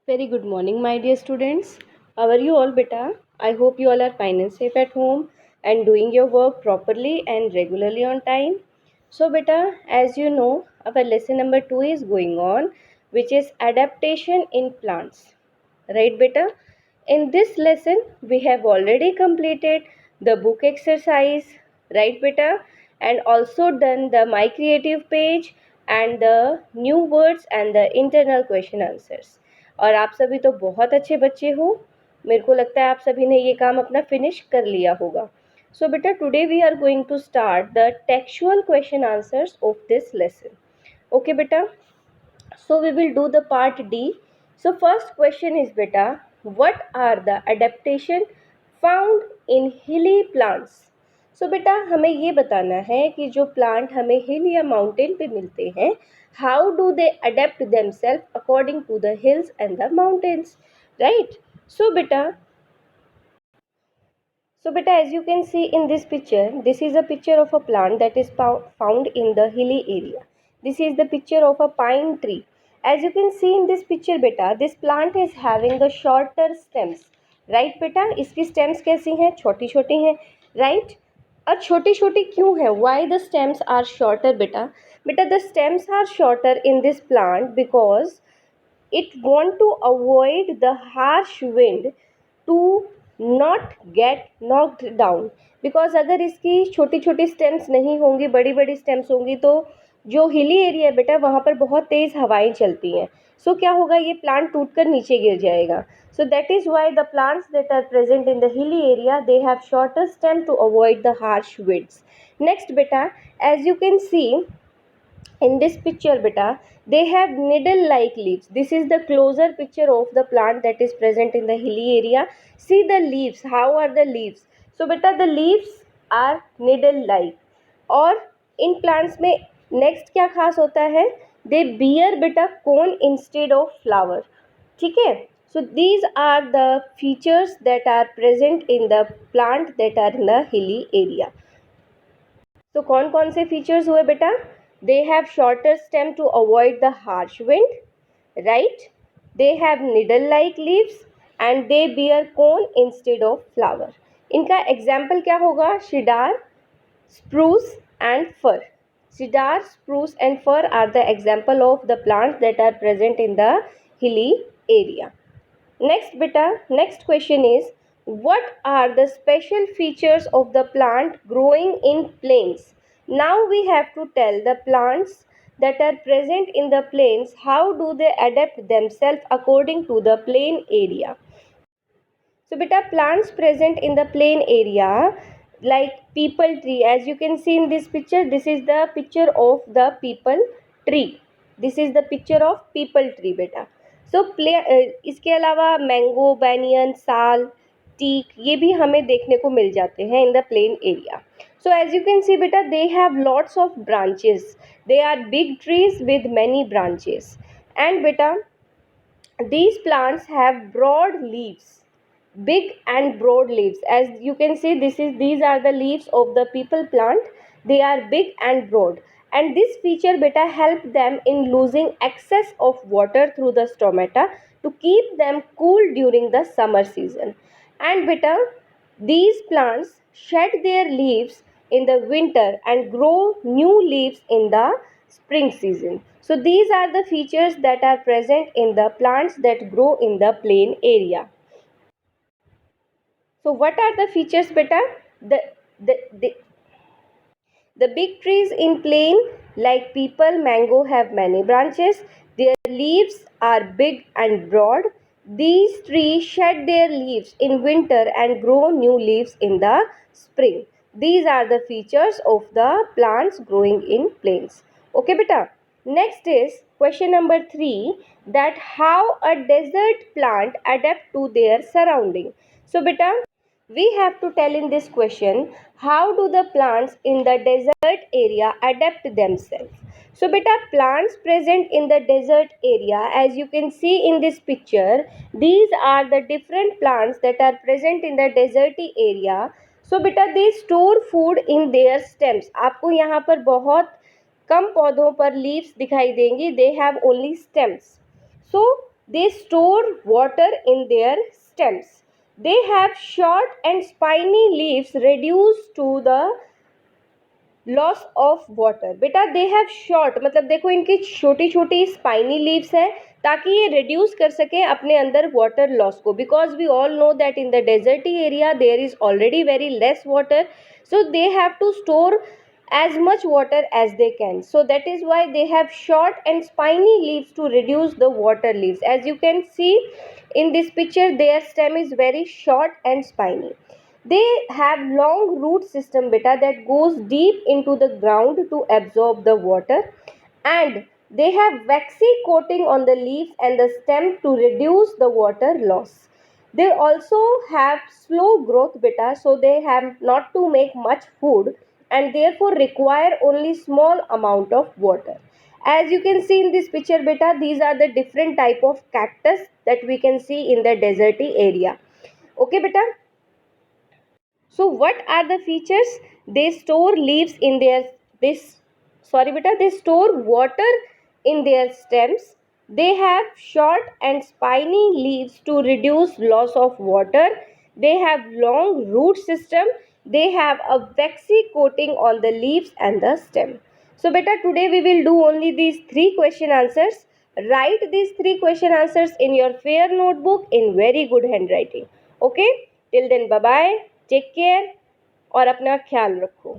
Very good morning, my dear students. How are you all, beta? I hope you all are fine and safe at home and doing your work properly and regularly on time. So, beta, as you know, our lesson number 2 is going on, which is adaptation in plants. Right, beta? In this lesson, we have already completed the book exercise, right, beta? And also done the My Creative page and the new words and the internal question answers. और आप सभी तो बहुत अच्छे बच्चे हो, मेरे को लगता है आप सभी ने ये काम अपना फिनिश कर लिया होगा. So beta, today we are going to start the textual question answers of this lesson. Okay beta, so we will do the part D. So first question is beta, what are the adaptation found in hilly plants? सो बेटा हमें ये बताना है कि जो plant हमें हिल या mountain पे मिलते हैं, how do they adapt themself according to the hills and the mountains, right? So बेटा, as you can see in this picture, this is a picture of a plant that is found in the hilly area. This is the picture of a pine tree. As you can see in this picture beta, this plant is having the shorter stems. Right beta, इसकी stems कैसी हैं? छोटी छोटी हैं, right? और छोटी छोटी क्यों है? Why the stems are shorter beta? Beta, the stems are shorter in this plant because it want to avoid the harsh wind to not get knocked down. Because अगर इसकी छोटी छोटी स्टेम्स नहीं होंगी, बड़ी बड़ी स्टेम्स होंगी, तो जो हिली एरिया है बेटा वहाँ पर बहुत तेज़ हवाएं चलती हैं. सो क्या होगा, ये प्लांट टूट कर नीचे गिर जाएगा. So that is why the plants that are present in the hilly area they have shorter stem to avoid the harsh winds. Next बेटा, as you can see in this picture beta, they have needle like leaves. This is the closer picture of the plant that is present in the hilly area. See the leaves, how are the leaves? So beta, the leaves are needle like. और इन plants में next क्या खास होता है, they bear beta cone instead of flower. ठीक है? So these are the features that are present in the plant that are in the hilly area. तो कौन कौन से फीचर्स हुए बेटा? They have shorter stem to avoid the harsh wind, right? They have needle like leaves and they bear cone instead of flower. इनका example क्या होगा? Cedar, spruce and fir. Cedar, spruce and fir are the example of the plants that are present in the hilly area. Next beta, next question is, what are the special features of the plant growing in plains? Now we have to tell the plants that are present in the plains, how do they adapt themselves according to the plain area. So beta, plants present in the plain area like peepal tree, as you can see in this picture, this is the picture of the peepal tree. This is the picture of peepal tree beta. सो इसके अलावा mango, banyan, साल, teak ये भी हमें देखने को मिल जाते हैं in the plain area. So as you can see बेटा, they have lots of branches. They are big trees with many branches. And बेटा, these plants have broad leaves, big and broad leaves. As you can see, these are the leaves of the peepal plant. They are big and broad, and this feature beta help them in losing excess of water through the stomata to keep them cool during the summer season. And beta, these plants shed their leaves in the winter and grow new leaves in the spring season. So these are the features that are present in the plants that grow in the plain area. So what are the features beta? The, the, the, the big trees in plain like peepal, mango have many branches. Their leaves are big and broad. These trees shed their leaves in winter and grow new leaves in the spring. These are the features of the plants growing in plains. Okay beta. Next is question number 3, that how a desert plant adapt to their surrounding. So beta, we have to tell in this question, how do the plants in the desert area adapt themselves? So beta, plants present in the desert area, as you can see in this picture, these are the different plants that are present in the deserty area. So beta, they store food in their stems. आपको यहाँ पर बहुत कम पौधों पर leaves दिखाई देंगी. They have only stems. So they store water in their stems. They have short and spiny leaves reduced to the loss of water. बेटा they have short मतलब देखो इनकी छोटी छोटी स्पाइनी लीव्स है ताकि ये रिड्यूस कर सके अपने अंदर वाटर लॉस को, because we all know that in the desert area there is already very less water, so they have to store as much water as they can, so that is why they have short and spiny leaves to reduce the water leaves. As you can see in this picture, their stem is very short and spiny. They have long root system beta that goes deep into the ground to absorb the water, and they have waxy coating on the leaves and the stem to reduce the water loss. They also have slow growth beta, so they have not to make much food and therefore require only small amount of water. As you can see in this picture beta, these are the different type of cactus that we can see in the deserty area. Okay beta. So what are the features? They store leaves in their they store water in their stems. They have short and spiny leaves to reduce loss of water. They have long root system. They have a waxy coating on the leaves and the stem. So beta, today we will do only these 3 question answers. Write these 3 question answers in your fair notebook in very good handwriting. Okay? Till then, bye bye. Take care और अपना ख्याल रखो.